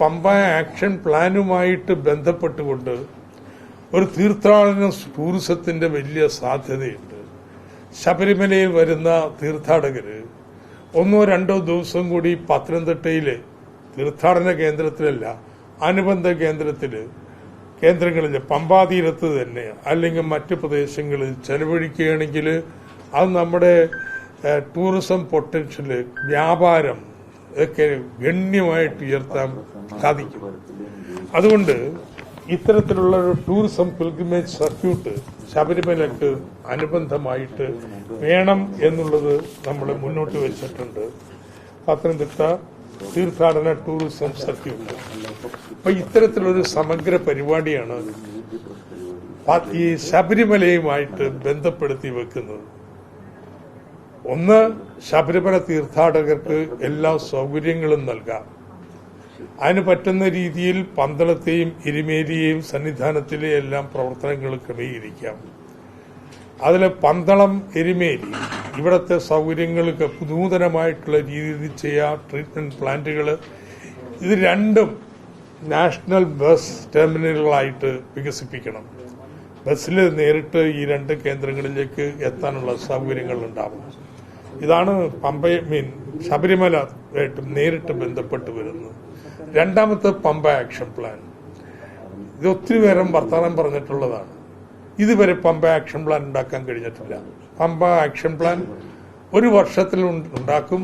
Pamba action പ്ലാനുമായിട്ട് ബന്ധപ്പെട്ടുകൊണ്ട് ഒരു തീർത്ഥാടന ടൂറിസത്തിന്റെ വലിയ സാധ്യതയുണ്ട്. ശബരിമലയിൽ വരുന്ന തീർത്ഥാടകര് 1-2 ദിവസം കൂടി പത്തനംതിട്ടയിലെ തീർത്ഥാടന കേന്ദ്രത്തിലല്ല, അനുബന്ധ കേന്ദ്രങ്ങളിൽ പമ്പാതീരത്ത് തന്നെ അല്ലെങ്കിൽ മറ്റു പ്രദേശങ്ങളിൽ ചെലവഴിക്കുകയാണെങ്കിൽ അത് നമ്മുടെ ടൂറിസം പൊട്ടൻഷ്യല്, വ്യാപാരം ഒക്കെ ഗണ്യമായിട്ട് ഉയർത്താൻ സാധിക്കും. അതുകൊണ്ട് ഇത്തരത്തിലുള്ള ഒരു ടൂറിസം പിൽഗ്രിമേജ് സർക്യൂട്ട് ശബരിമലക്ക് അനുബന്ധമായിട്ട് വേണം എന്നുള്ളത് നമ്മൾ മുന്നോട്ട് വെച്ചിട്ടുണ്ട്. പത്തനംതിട്ട തീർത്ഥാടന ടൂറിസം സർക്യൂട്ട്. അപ്പൊ ഇത്തരത്തിലൊരു സമഗ്ര പരിപാടിയാണ് ഈ ശബരിമലയുമായിട്ട് ബന്ധപ്പെടുത്തി വെക്കുന്നത്. ഒന്ന്, ശബരിമല തീർത്ഥാടകർക്ക് എല്ലാ സൗകര്യങ്ങളും നൽകാം. അതിന് പറ്റുന്ന രീതിയിൽ പന്തളത്തെയും എരുമേലിയെയും സന്നിധാനത്തിലെ എല്ലാം പ്രവർത്തനങ്ങൾ ക്രമീകരിക്കാം. അതിൽ പന്തളം, എരുമേലി ഇവിടത്തെ സൗകര്യങ്ങൾക്ക് നൂതനമായിട്ടുള്ള രീതിയിൽ ചെയ്യാം. ട്രീറ്റ്മെന്റ് പ്ലാന്റുകൾ, ഇത് രണ്ടും നാഷണൽ ബസ് ടെർമിനലുകളായിട്ട് വികസിപ്പിക്കണം. ബസ്സിൽ നേരിട്ട് ഈ 2 കേന്ദ്രങ്ങളിലേക്ക് എത്താനുള്ള സൗകര്യങ്ങൾ ഉണ്ടാവും. ഇതാണ് ശബരിമലയായിട്ട് നേരിട്ട് ബന്ധപ്പെട്ട് വരുന്നത്. രണ്ടാമത്തെ പമ്പ ആക്ഷൻ പ്ലാൻ. ഇത് ഒത്തിരി പേരും വർത്തമാനം പറഞ്ഞിട്ടുള്ളതാണ്. ഇതുവരെ പമ്പ ആക്ഷൻ പ്ലാൻ ഉണ്ടാക്കാൻ കഴിഞ്ഞിട്ടില്ല. പമ്പ ആക്ഷൻ പ്ലാൻ 1 വർഷത്തിൽ ഉണ്ടാക്കും.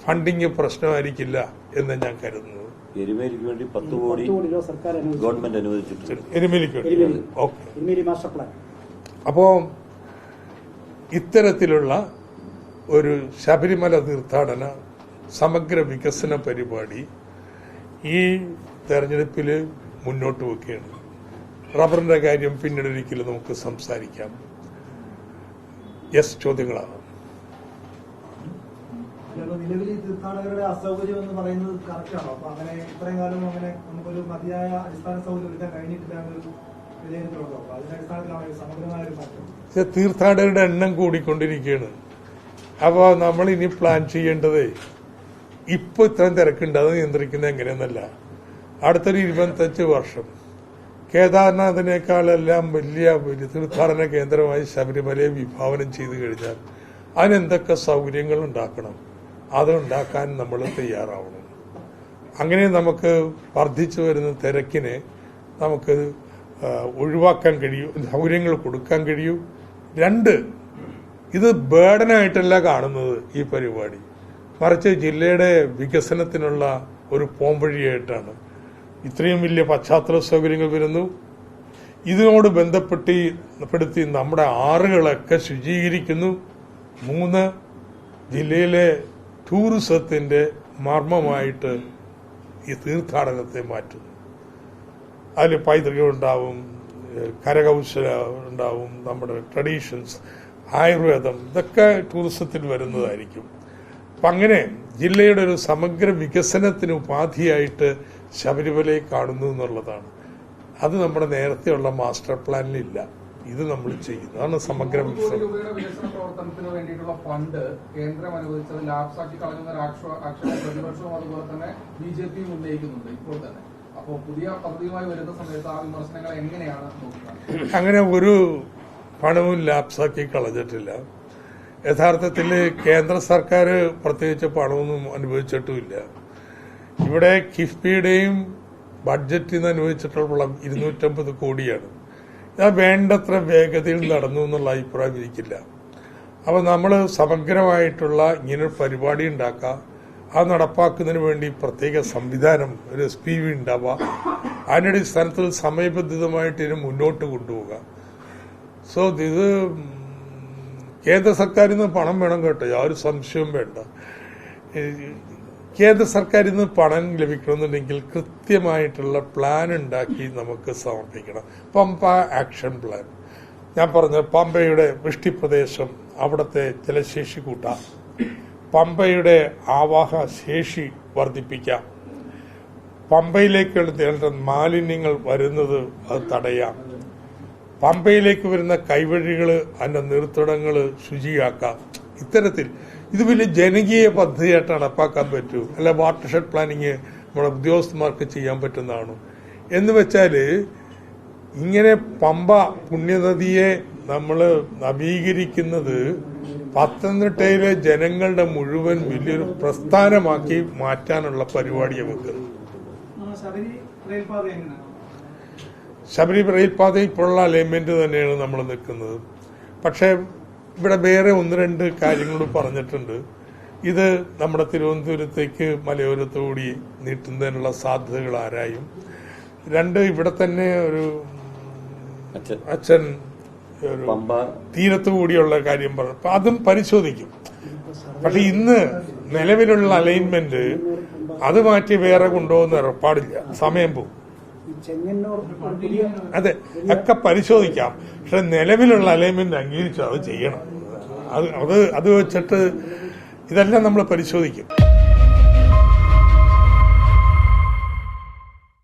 ഫണ്ടിങ് പ്രശ്നമായിരിക്കില്ല എന്ന് ഞാൻ കരുതുന്നത്. എരുമേലിക്ക് വേണ്ടി 10 കോടി ഗവൺമെന്റ് അനുവദിച്ചിട്ടുണ്ട്. എരുമേലിക്ക് വേണ്ടി. ഓക്കെ. അപ്പോ ഇത്തരത്തിലുള്ള ഒരു ശബരിമല തീർത്ഥാടന സമഗ്ര വികസന പരിപാടി ഈ തെരഞ്ഞെടുപ്പിൽ മുന്നോട്ട് വെക്കുകയാണ്. റബ്ബറിന്റെ കാര്യം പിന്നീട് ഒരിക്കലും നമുക്ക് സംസാരിക്കാം. ചോദ്യങ്ങളാണ്. നിലവിൽ തീർത്ഥാടകരുടെ അസൗകര്യം എന്ന് പറയുന്നത് കറക്റ്റാണോ? അപ്പൊ അങ്ങനെ ഇത്രയും കാലം അങ്ങനെ നമുക്കൊരു മതിയായ അടിസ്ഥാന സൗകര്യം ഒരുക്കാൻ കഴിഞ്ഞിട്ടില്ല എന്നൊരു വിലയിരുത്തലുണ്ടോ? അപ്പൊ അതിന്റെ അടിസ്ഥാനത്തിലാണ് സമഗ്രമായ ഒരു മാറ്റം. തീർത്ഥാടകരുടെ എണ്ണം കൂടിക്കൊണ്ടിരിക്കുകയാണ്. അപ്പൊ നമ്മൾ ഇനി പ്ലാൻ ചെയ്യേണ്ടത് ഇപ്പൊ ഇത്രയും തിരക്കുണ്ട്, അത് നിയന്ത്രിക്കുന്നത് എങ്ങനെയെന്നല്ല. അടുത്തൊരു 25 വർഷം കേദാർനാഥിനേക്കാളെല്ലാം വലിയ തീർത്ഥാടന കേന്ദ്രമായി ശബരിമലയെ വിഭാവനം ചെയ്തു കഴിഞ്ഞാൽ അതിനെന്തൊക്കെ സൗകര്യങ്ങൾ ഉണ്ടാക്കണം, അത് ഉണ്ടാക്കാൻ നമ്മൾ തയ്യാറാവണം. അങ്ങനെ നമുക്ക് വർദ്ധിച്ചു വരുന്ന തിരക്കിനെ നമുക്ക് ഒഴിവാക്കാൻ കഴിയൂ, സൗകര്യങ്ങൾ കൊടുക്കാൻ കഴിയൂ. 2, ഇത് ബേർഡനായിട്ടല്ല കാണുന്നത് ഈ പരിപാടി, മറിച്ച് ജില്ലയുടെ വികസനത്തിനുള്ള ഒരു പോംവഴിയായിട്ടാണ്. ഇത്രയും വലിയ പശ്ചാത്തല സൗകര്യങ്ങൾ വരുന്നു. ഇതിനോട് ബന്ധപ്പെടുത്തി നമ്മുടെ ആറുകളൊക്കെ ശുചീകരിക്കുന്നു. 3, ജില്ലയിലെ ടൂറിസത്തിന്റെ മർമ്മമായിട്ട് ഈ തീർത്ഥാടനത്തെ മാറ്റുന്നു. അതിൽ പൈതൃകം ഉണ്ടാവും, കരകൗശലം ഉണ്ടാവും, നമ്മുടെ ട്രഡീഷൻസ്, ആയുർവേദം, ഇതൊക്കെ ടൂറിസത്തിൽ വരുന്നതായിരിക്കും. അപ്പം അങ്ങനെ ജില്ലയുടെ ഒരു സമഗ്ര വികസനത്തിന് ഉപാധിയായിട്ട് ശബരിമലയെ കാണുന്നു എന്നുള്ളതാണ്. അത് നമ്മുടെ നേരത്തെയുള്ള മാസ്റ്റർ പ്ലാനിലില്ല. ഇത് നമ്മൾ ചെയ്യുന്നതാണ് സമഗ്ര വികസന പ്രവർത്തനത്തിന് വേണ്ടിയിട്ടുള്ള ഫണ്ട് കേന്ദ്രം അനുവദിച്ചത് ലാപ്സാക്കി കളയുന്ന ആക്ഷേപം പ്രതിപക്ഷവും അതുപോലെ തന്നെ BJPയും ഉന്നയിക്കുന്നുണ്ട് ഇപ്പോൾ തന്നെ. അപ്പോൾ പുതിയ പദ്ധതിയുമായി വരുന്ന സമയത്ത് ആ വിമർശനങ്ങൾ എങ്ങനെയാണ് നോക്കുന്നത്? അങ്ങനെ ഒരു പണവും ലാപ്സാക്കി കളഞ്ഞിട്ടില്ല. യഥാർത്ഥത്തിൽ കേന്ദ്ര സർക്കാർ പ്രത്യേകിച്ച് പണമൊന്നും അനുവദിച്ചിട്ടുമില്ല. ഇവിടെ കിഫ്ബിയുടെയും ബഡ്ജറ്റിൽ നിന്ന് അനുവദിച്ചിട്ടുള്ള 250 കോടിയാണ്. അത് വേണ്ടത്ര വേഗതയിൽ നടന്നു എന്നുള്ള അഭിപ്രായം എനിക്കില്ല. അപ്പൊ നമ്മൾ സമഗ്രമായിട്ടുള്ള ഇങ്ങനൊരു പരിപാടി ഉണ്ടാക്കുക, അത് നടപ്പാക്കുന്നതിന് വേണ്ടി പ്രത്യേക സംവിധാനം, ഒരു SPV ഉണ്ടാവുക, അതിന്റെ അടിസ്ഥാനത്തിൽ സമയബന്ധിതമായിട്ട് ഇതിനെ മുന്നോട്ട് കൊണ്ടുപോകുക. സോ ഇത് കേന്ദ്ര സർക്കാരിൽ നിന്ന് പണം വേണം കേട്ടോ, യാതൊരു സംശയവും വേണ്ട. കേന്ദ്ര സർക്കാരിൽ നിന്ന് പണം ലഭിക്കണമെന്നുണ്ടെങ്കിൽ കൃത്യമായിട്ടുള്ള പ്ലാൻ ഉണ്ടാക്കി നമുക്ക് സമർപ്പിക്കണം. പമ്പ ആക്ഷൻ പ്ലാൻ, ഞാൻ പറഞ്ഞ പമ്പയുടെ വൃഷ്ടിപ്രദേശം, അവിടുത്തെ ജലശേഷി കൂട്ടാം, പമ്പയുടെ ആവാഹ ശേഷി വർദ്ധിപ്പിക്കാം, പമ്പയിലേക്ക് മാലിന്യങ്ങൾ വരുന്നത് അത് തടയാം, പമ്പയിലേക്ക് വരുന്ന കൈവഴികൾ, അതിന്റെ നിർത്തിടങ്ങൾ ശുചിയാക്കാം. ഇത്തരത്തിൽ ഇത് വലിയ ജനകീയ പദ്ധതിയായിട്ട് നടപ്പാക്കാൻ പറ്റൂ. അല്ല വാട്ടർഷെഡ് പ്ലാനിങ് നമ്മുടെ ഉദ്യോഗസ്ഥന്മാർക്ക് ചെയ്യാൻ പറ്റുന്നതാണ്. എന്ന് വെച്ചാൽ ഇങ്ങനെ പമ്പ പുണ്യനദിയെ നമ്മൾ നവീകരിക്കുന്നത് പത്തനംതിട്ടയിലെ ജനങ്ങളുടെ മുഴുവൻ വലിയൊരു പ്രസ്ഥാനമാക്കി മാറ്റാനുള്ള പരിപാടിയാണ് വെക്കുന്നത്. ശബരി റെയിൽപാത ഇപ്പോഴുള്ള അലൈൻമെന്റ് തന്നെയാണ് നമ്മൾ നിൽക്കുന്നത്. പക്ഷേ ഇവിടെ വേറെ 1-2 കാര്യങ്ങൾ പറഞ്ഞിട്ടുണ്ട്. ഇത് നമ്മുടെ തിരുവനന്തപുരത്തേക്ക് മലയോരത്തുകൂടി നീട്ടുന്നതിനുള്ള സാധ്യതകൾ ആരായും. 2 ഇവിടെ തന്നെ ഒരു അച്ഛൻ ഒരു തീരത്തു കൂടിയുള്ള കാര്യം പറഞ്ഞു. അപ്പൊ അതും പരിശോധിക്കും. പക്ഷെ ഇന്ന് നിലവിലുള്ള അലൈൻമെന്റ് അത് മാറ്റി വേറെ കൊണ്ടുപോകുന്ന ഏർപ്പാടില്ല. സമയം പോകും. അതെ, ഒക്കെ പരിശോധിക്കാം. പക്ഷെ നിലവിലുള്ള അലൈൻമെന്റ് അംഗീകരിച്ചു അത് ചെയ്യണം. അത് വെച്ചിട്ട് ഇതെല്ലാം നമ്മൾ പരിശോധിക്കും.